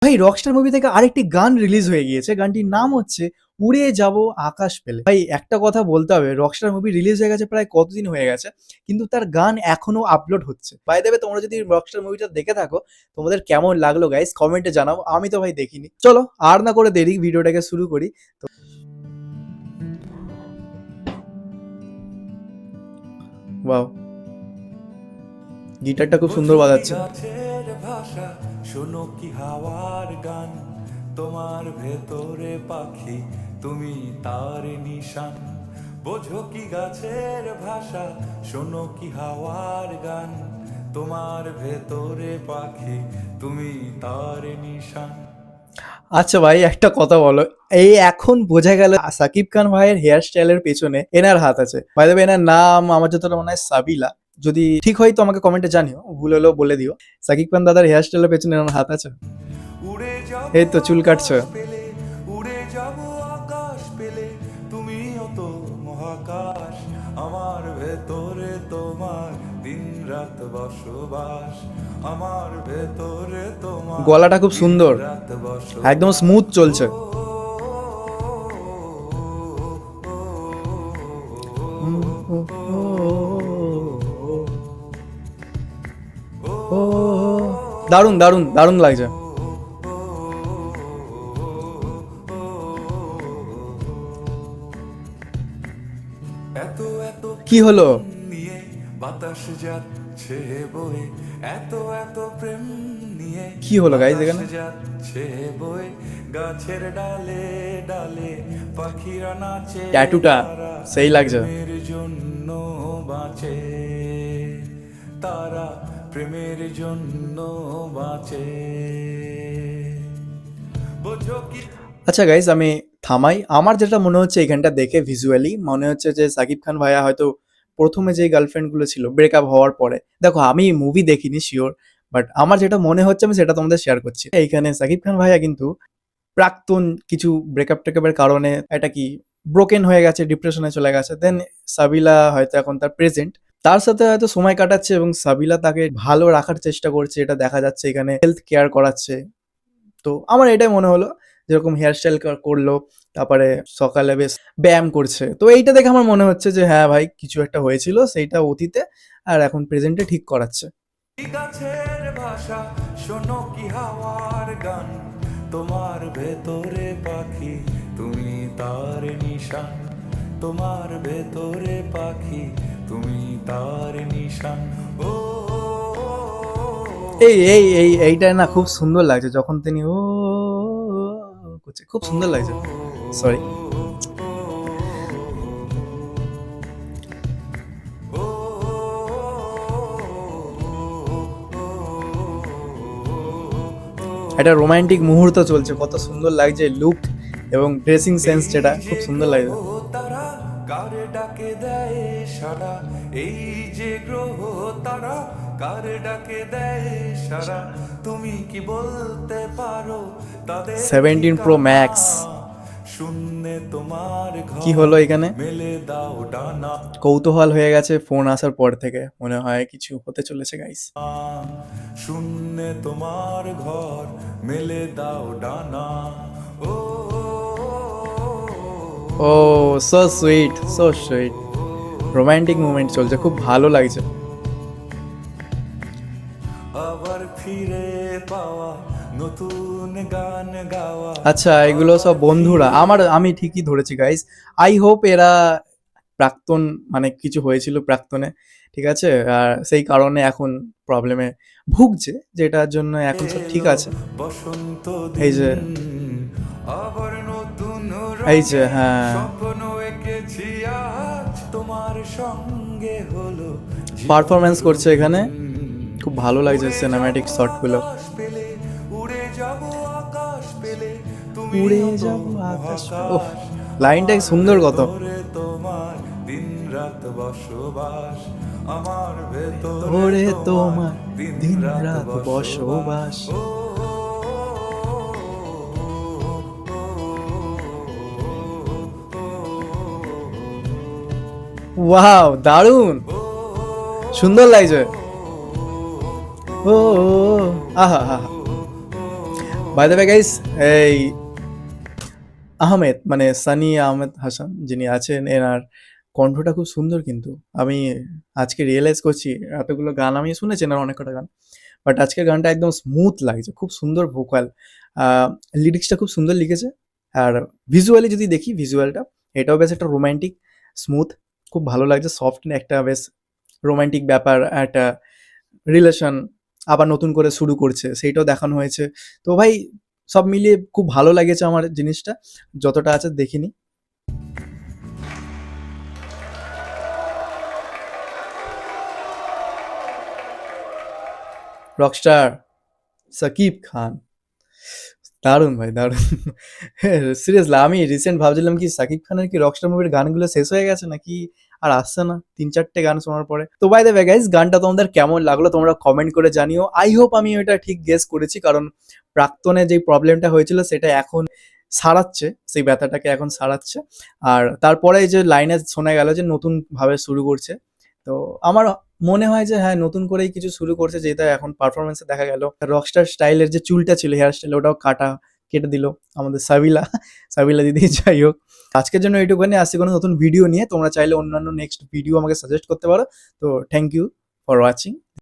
ভাই Rockstar movie থেকে আরেকটি গান রিলিজ হয়ে গিয়েছে, গানটির নাম হচ্ছে উড়ে যাব আকাশ পেলে। ভাই একটা কথা বলতে হবে, রকস্টার মুভি রিলিজ হয়ে গেছে প্রায় কতদিন হয়ে গেছে, কিন্তু তার গান এখনো আপলোড হচ্ছে। বাই দ্য ওয়ে, তোমরা যদি রকস্টার মুভিটা দেখে থাকো, তোমাদের কেমন লাগলো গাইস কমেন্টে জানাও। আমি তো ভাই দেখিনি। চলো আর না করে দেরি, ভিডিওটাকে শুরু করি। তো ওয়াও, গিটারটা খুব সুন্দর বাজাচ্ছে। ভাষা শোনো কি হাওয়ার গান, তোমার ভেতরে পাখি তুমি তার নিশান। বোঝো কি গাছের ভাষা, শোনো কি হাওয়ার গান, তোমার ভেতরে পাখি তুমি তার নিশান। আচ্ছা ভাই একটা কথা বলো, এই এখন বোঝা গেল সাকিব খান ভাইয়ের হেয়ার স্টাইলের পেছনে এনার হাত আছে। ভাই দেবে, এনার নাম আমার যতটা মনে হয় সাবিলা। যদি ঠিক হয় তো আমাকে কমেন্টে জানিও, ভুল হলেও বলে দিও। সাকিব খান দাদার হেয়ার স্টাইলের পেছনে এনার হাত আছে। উড়ে যাব এই তো চুল কাটছে। আকাশ পেলে, উড়ে যাব আকাশ পেলে, তুমিও তো মহাকাশ। আমার ভেতরে তোমার দিন রাত বসবাস, আমার ভেতরে তোমার গলাটা খুব সুন্দর, রাত একদম স্মুথ চলছে। দারুণ দারুণ দারুণ লাগছে। এত এত কি হলো? নিয়ে বাতাস যাচ্ছে বয়ে, এত এত প্রেম নিয়ে কি হলো গাইস বাতাস এখানে? যাচ্ছে বয়ে, গাছের ডালে ডালে পাখিরা নাচে, ট্যাটুটা তারা সেই লাগছে। প্রেমের জন্য বাঁচে, তারা প্রেমের জন্য বাঁচে। বোঝো কি আচ্ছা গাইস, আমি থামাই। আমার যেটা মনে হচ্ছে এখানটা দেখে ভিজুয়ালি মনে হচ্ছে যে সাকিব খান ভাইয়া হয়তো প্রথমে যে গার্লফ্রেন্ড গুলো ছিল ব্রেকআপ হওয়ার পরে, দেখো আমি মুভি দেখিনি শিওর, বাট আমার যেটা মনে হচ্ছে আমি সেটা তোমাদের শেয়ার করছি। এইখানে সাকিব খান ভাইয়া কিন্তু প্রাক্তন কিছু ব্রেকআপ টেকআপের কারণে এটা কি ব্রোকেন হয়ে গেছে, ডিপ্রেশনে চলে গেছে। দেন সাবিলা হয়তো এখন তার প্রেজেন্ট, তার সাথে হয়তো সময় কাটাচ্ছে এবং সাবিলা তাকে ভালো রাখার চেষ্টা করছে, এটা দেখা যাচ্ছে এখানে হেলথ কেয়ার করাচ্ছে। তো আমার এটাই মনে হলো, যেরকম হেয়ার স্টাইল করলো, তারপরে সকালে বেশ ব্যায়াম করছে। তো এইটা দেখে আমার মনে হচ্ছে যে হ্যাঁ ভাই, কিছু একটা হয়েছিল সেইটা অতীতে, আর এখন প্রেজেন্টে ঠিক করাচ্ছে। গাছের ভাষা, শোনো কি হাওয়ার গান, তোমার ভেতরে পাখি তুমি তার নিশান, তোমার ভেতরে পাখি তুমি তার নিশান। ও এইটা না খুব সুন্দর লাগছে যখন তিনি ও করছে, খুব সুন্দর লাগছে। সরি। একটা রোমান্টিক মুহূর্ত চলছে, কত সুন্দর লাগছে লুক এবং ড্রেসিং সেন্স, যেটা খুব সুন্দর লাগছে। তারা কারে ডাকে দেয় সারা, এই যে গ্রহ তারা কারে ডাকে দেয় সারা, তুমি কি বলতে পারো তাদের 17 Pro Max। শূন্যে তোমার কি ঘর হলো এখানে? মেলে দাও ডানা, কৌতূহল হয়ে গেছে ফোন আসার পর থেকে, মনে হয় কিছু হতে চলেছে গাইস। শূন্যে তোমার ঘর মেলে দাও ডানা। ও ও so sweet, so sweet. Romantic movement চলছে, খুব ভালো লাগছে। আবার ফিরে পাওয়া নতুন গান গাওয়া। আচ্ছা, এগুলো সব বন্ধুরা আমার, আমি ঠিকই ধরেছি গাইস। আই হোপ এরা প্রাক্তন, মানে কিছু হয়েছিল প্রাক্তনে, ঠিক আছে, আর সেই কারণে এখন প্রবলেমে ভুগছে, যেটার জন্য এখন সব ঠিক এলো আছে। বসন্ত এই দিন, যে, আবার নতুন এই যে, রঙে হ্যাঁ, স্বপ্ন এঁকেছি আজ তোমার সঙ্গে হলো পারফরমেন্স করছে এখানে, জীবন। খুব ভালো লাগছে উড়ে সিনেম্যাটিক যাবো শটগুলো। আকাশ পেলে, উড়ে যাব আকাশ পেলে, তুমিও উড়ে তো যাব আকাশ, ওহ মহাকাশ। লাইনটা আমার সুন্দর কত। ভেতরে তোমার দিন রাত বসবাস, আমার ভেতরে ওরে তোমার তোমার দিন দিন রাত রাত বসবাস। বসবাস। ও ওয়াও দারুণ, সুন্দর লাগছে। ও আহা হা, বাই দ্য ওয়ে গাইস, এই আহমেদ মানে সানি আহমেদ হাসান যিনি আছেন, এনার কণ্ঠটা খুব সুন্দর কিন্তু। আমি আজকে রিয়েলাইজ করছি, এতগুলো গান আমি শুনেছি এনার অনেক কটা গান, বাট আজকের গানটা একদম স্মুথ লাগছে, খুব সুন্দর ভোকাল, লিরিক্সটা খুব সুন্দর লিখেছে। আর ভিজুয়ালি যদি দেখি, ভিজুয়ালটা এটাও বেশ একটা রোমান্টিক, স্মুথ, খুব ভালো লাগছে, সফট একটা বেশ রোমান্টিক ব্যাপার, একটা রিলেশন আবার নতুন করে শুরু করছে সেইটাও দেখানো হয়েছে। তো ভাই সব মিলিয়ে খুব ভালো লাগেছে আমার জিনিসটা, যতটা আছে দেখিনি। রকস্টার সাকিব খান, দারুণ ভাই দারুণ। সিরিয়াসলি আমি রিসেন্ট ভাবছিলাম কি সাকিব খানের কি রকস্টার মুভির গানগুলো শেষ হয়ে গেছে নাকি আর আসছে না, 3-4টে গান শোনার পরে। তো বাই দ্য ওয়ে গাইস, গানটা তোমাদের কেমন লাগলো তোমরা কমেন্ট করে জানিও। আই হোপ আমি ওইটা ঠিক গেস করেছি, কারণ প্রাক্তনে যে প্রবলেমটা হয়েছিল সেটা এখন সারাচ্ছে, সেই ব্যথাটাকে এখন সারাচ্ছে। আর তারপরে এই যে লাইনে শোনা গেল যে নতুন ভাবে শুরু করছে, তো আমার মনে হয় যে হ্যাঁ নতুন করেই কিছু শুরু করছে, যেটা এখন পারফরমেন্সে দেখা গেল। রকস্টার স্টাইলের যে চুলটা ছিল, হেয়ার স্টাইল, ওটাও কেটে দিল আমাদের সাবিলা, সাবিলা দিদি। যাই হোক, আজকের জন্য এইটুকুনি, আসছি কোনো নতুন ভিডিও নিয়ে। তোমরা চাইলে অন্যান্য নেক্সট ভিডিও আমাকে সাজেস্ট করতে পারো। তো থ্যাংক ইউ ফর ওয়াচিং।